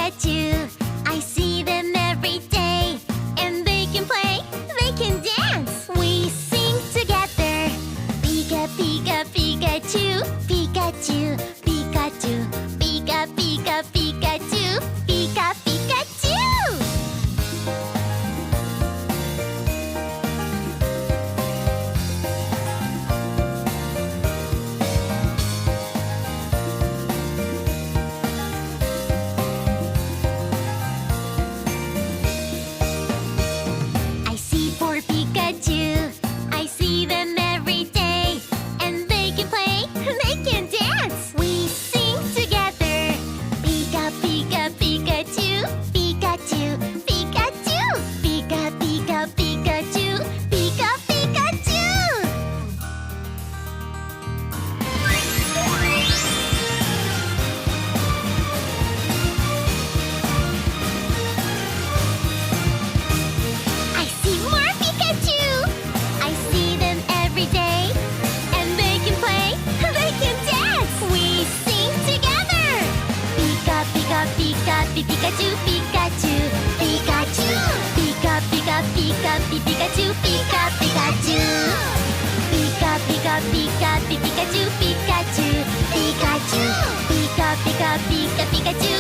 Pikachu. I see them every day, and they can play, they can dance. We sing together. Pika, Pika, Pikachu. Pikachu, Pikachu. Pika, Pika, Pikachu. Pika, Pikachu. I see four Pikachu. I see them every day, and they can play, they can dance. We sing together. Pika, Pika, Pikachu. Pikachu, Pikachu. Pika, Pika, Pikachu. Pika, Pikachu. I see more Pikachu. I see them every day, and they can play, they can dance. We sing together. Pika, Pika, Pika, Pikachu, Pikachu, Pikachu. Pika, Pika, Pika, Pikachu, Pika, Pikachu. Pika, Pika, Pika, Pikachu, Pikachu, Pikachu. Pika, Pika, Pika, Pikachu,